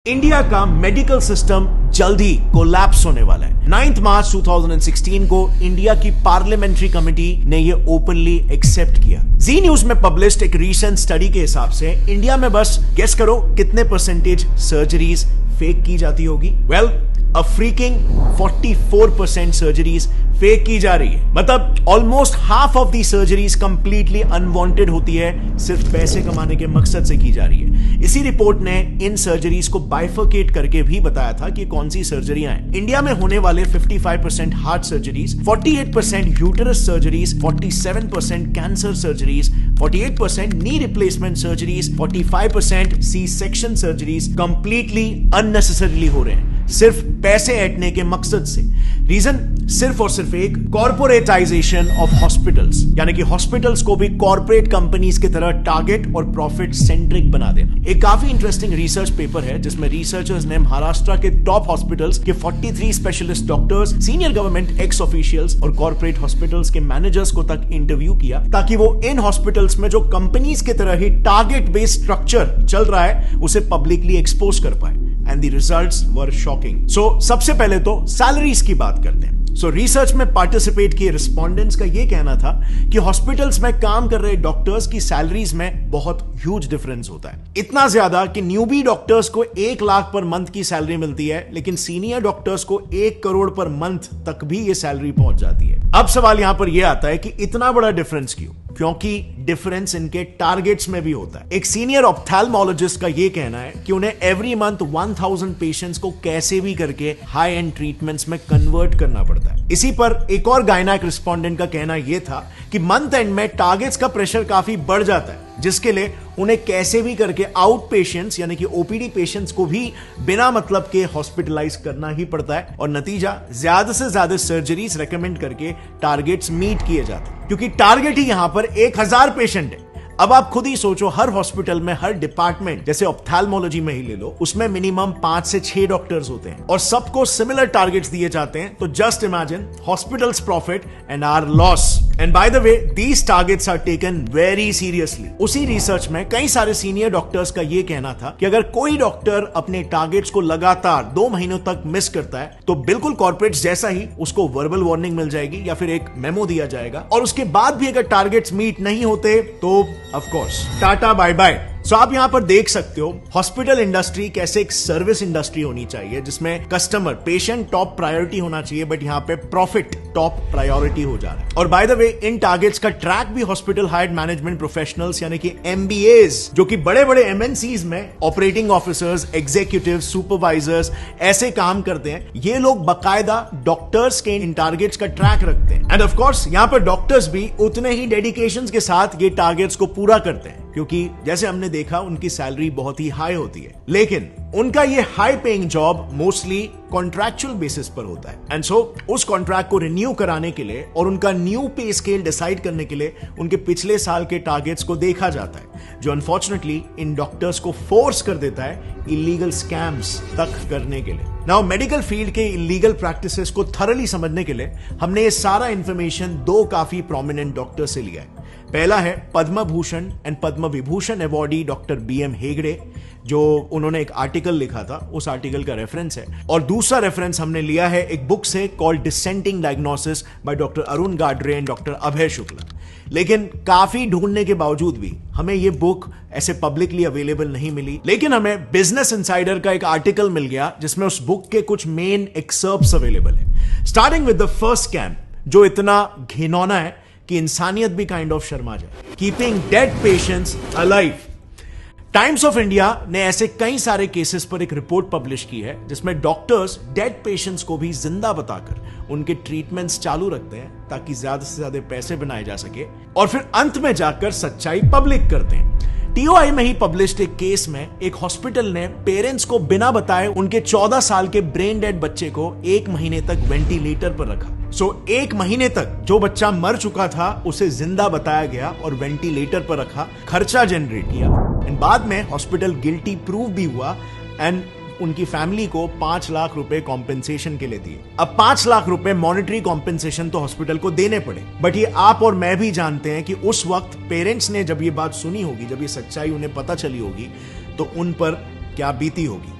India का medical system जल्द ही collapse होने वाला है। 9 मार्च 2016 को इंडिया की पार्लियामेंट्री कमेटी ने यह ओपनली एक्सेप्ट किया। जी न्यूज में पब्लिश्ड एक रीसेंट स्टडी के हिसाब से इंडिया में बस गेस करो कितने परसेंटेज सर्जरीज फेक की जाती होगी। वेल, अ फ्रीकिंग 44% सर्जरीज फेक की जा रही है। मतलब almost half of the surgeries completely unwanted होती है, सिर्फ पैसे कमाने के मकसद से की जा रही है। इसी रिपोर्ट ने इन सर्जरीज को बाइफरकेट करके भी बताया था कि कौन सी सर्जरियां हैं। इंडिया में होने वाले 55% heart surgeries, 48% uterus surgeries, 47% cancer surgeries, 48% knee replacement surgeries, 45% C section surgeries completely unnecessarily हो रहे हैं, सिर्फ पैसे ऐंठने के मकसद से। रीजन सिर्फ और सिर्फ एक, कॉर्पोरेटाइजेशन ऑफ हॉस्पिटल्स, यानी कि हॉस्पिटल्स को भी कॉर्पोरेट कंपनीज की तरह टारगेट और प्रॉफिट सेंट्रिक बना देना। एक काफी इंटरेस्टिंग रिसर्च पेपर है जिसमें रिसर्चर्स ने महाराष्ट्र के टॉप हॉस्पिटल्स के 43 specialist doctors, senior government x officials और कॉर्पोरेट हॉस्पिटल्स के मैनेजर्स को तक इंटरव्यू किया, ताकि वो इन हॉस्पिटल्स में जो कंपनीज की तरह ही टारगेट बेस्ड स्ट्रक्चर चल रहा है उसे पब्लिकली एक्सपोज कर पाए। And the results were shocking. So सबसे पहले तो सैलरीज की बात करते हैं। सो रिसर्च में पार्टिसिपेट किए रिस्पोंडेंट्स का यह कहना था कि हॉस्पिटल्स में काम कर रहे डॉक्टर्स की सैलरीज में बहुत ह्यूज डिफरेंस होता है। इतना ज्यादा कि न्यूबी डॉक्टर्स को 1 लाख पर मंथ की सैलरी मिलती है, लेकिन सीनियर डॉक्टर्स को 1 करोड़ पर मंथ तक भी ये सैलरी पहुंच जाती है। अब सवाल यहां पर यह आता है कि इतना बड़ा डिफरेंस क्यों? क्योंकि डिफरेंस इनके टारगेट्स में भी होता है। एक सीनियर ऑप्थेल्मोलॉजिस्ट का यह कहना है कि उन्हें एवरी मंथ 1000 पेशेंट्स को कैसे भी करके हाई एंड ट्रीटमेंट्स में कन्वर्ट करना पड़ता है। इसी पर एक और गायनेक रिस्पोंडेंट का कहना यह था कि मंथ एंड में टारगेट्स का प्रेशर काफी बढ़ जाता है, जिसके लिए उन्हें कैसे भी करके आउट पेशेंट्स यानी कि ओपीडी पेशेंट्स को भी बिना मतलब के हॉस्पिटलाइज करना ही पड़ता है, और नतीजा ज्यादा से ज्यादा सर्जरीज रेकमेंड करके टारगेट्स मीट किए जाते हैं, क्योंकि टारगेट ही यहां पर 1000 पेशेंट है। अब आप खुद ही सोचो, हर हॉस्पिटल में, हर डिपार्टमेंट, जैसे ऑप्थेल्मोलॉजी में ही ले लो, उसमें मिनिमम 5 से 6 डॉक्टर्स होते हैं और सबको सिमिलर टारगेट्स दिए जाते हैं। तो just imagine hospitals profit and our loss. And by the way, these targets are taken very seriously. उसी रिसर्च में कई सारे सीनियर डॉक्टर्स का यह कहना था कि अगर कोई डॉक्टर अपने टारगेट्स को लगातार 2 महीनों तक मिस करता है तो बिल्कुल कॉर्पोरेट्स जैसा ही उसको वर्बल वार्निंग मिल जाएगी या फिर एक मेमो दिया जाएगा, और उसके बाद भी अगर टारगेट्स मीट नहीं होते तो of course tata bye bye. So आप यहां पर देख सकते हो हॉस्पिटल इंडस्ट्री कैसे एक सर्विस इंडस्ट्री होनी चाहिए, जिसमें कस्टमर, पेशेंट टॉप प्रायोरिटी होना चाहिए, बट यहां पे प्रॉफिट टॉप प्रायोरिटी हो जा रहा है। और bye the way, in targets का ट्रैक भी हॉस्पिटल हायर्ड मैनेजमेंट प्रोफेशनल्स यानी कि एमबीएस, जो कि बड़े बड़े एमएनसीज में ऑपरेटिंग ऑफिसर्स, एग्जीक्यूटिव, सुपरवाइजर्स ऐसे काम करते हैं। ये लोग बकायदा डॉक्टर्स के इन टारगेट्स का ट्रैक रखते हैं। एंड ऑफ कोर्स यहां पर डॉक्टर्स भी उतने ही डेडिकेशन के साथ ये टारगेट्स को पूरा करते हैं, क्योंकि जैसे हमने देखा उनकी सैलरी बहुत ही हाई होती है, लेकिन उनका ये high paying job mostly contractual basis पर होता है। एंड सो उस कॉन्ट्रैक्ट को रिन्यू कराने के लिए और उनका न्यू पे स्केल डिसाइड करने के लिए उनके पिछले साल के टारगेट्स को देखा जाता है, जो अनफॉर्चुनेटली इन डॉक्टर्स को फोर्स कर देता है इलीगल स्कैम्स तक करने के लिए। नाउ मेडिकल फील्ड के इलीगल प्रैक्टिसेस को थरली समझने के लिए हमने ये सारा इंफॉर्मेशन 2 काफी प्रोमिनेंट डॉक्टर से लिया है। पहला है Padma Bhushan and Padma Vibhushan awardee doctor BM Hegde, जो उन्होंने एक आर्टिकल लिखा था, उस आर्टिकल का रेफरेंस है। और दूसरा रेफरेंस हमने लिया है एक बुक से called dissenting diagnosis by doctor Arun Gadre and doctor Abhay Shukla. लेकिन काफी ढूंढने के बावजूद भी हमें यह बुक ऐसे पब्लिकली अवेलेबल नहीं मिली, लेकिन हमें बिजनेस इनसाइडर का एक आर्टिकल मिल गया जिसमें उस बुक के कुछ मेन एक्सर्प्ट्स अवेलेबल है। Starting with the first scam, जो इतना घिनौना है कि इंसानियत भी काइंड ऑफ शर्मा जाए। Keeping dead patients alive. Times of India ने ऐसे कई सारे केसेस पर एक रिपोर्ट पब्लिश की है जिसमें डॉक्टर्स डेड पेशेंट्स को भी जिंदा बताकर उनके ट्रीटमेंट्स चालू रखते हैं, ताकि ज्यादा से ज्यादा पैसे बनाए जा सके, और फिर अंत में जाकर सच्चाई पब्लिक करते हैं। TOI में ही पब्लिश्ड एक केस में एक हॉस्पिटल ने पेरेंट्स को बिना बताए उनके 14 साल के ब्रेन डेड बच्चे को 1 महीने तक वेंटिलेटर पर रखा। सो 1 महीने तक जो बच्चा मर चुका था उसे जिंदा बताया गया और वेंटिलेटर पर रखा, खर्चा जनरेट किया, एंड बाद में हॉस्पिटल गिल्टी प्रूव भी हुआ एंड उनकी फैमिली को 5 लाख रुपए कॉम्पेंसेशन के लिए दिए। अब 5 लाख रुपए मॉनेटरी कॉम्पेंसेशन तो हॉस्पिटल को देने पड़े, बट ये आप और मैं भी जानते हैं कि उस वक्त पेरेंट्स ने जब ये बात सुनी होगी, जब ये सच्चाई उन्हें पता चली होगी, तो उन पर क्या बीती होगी।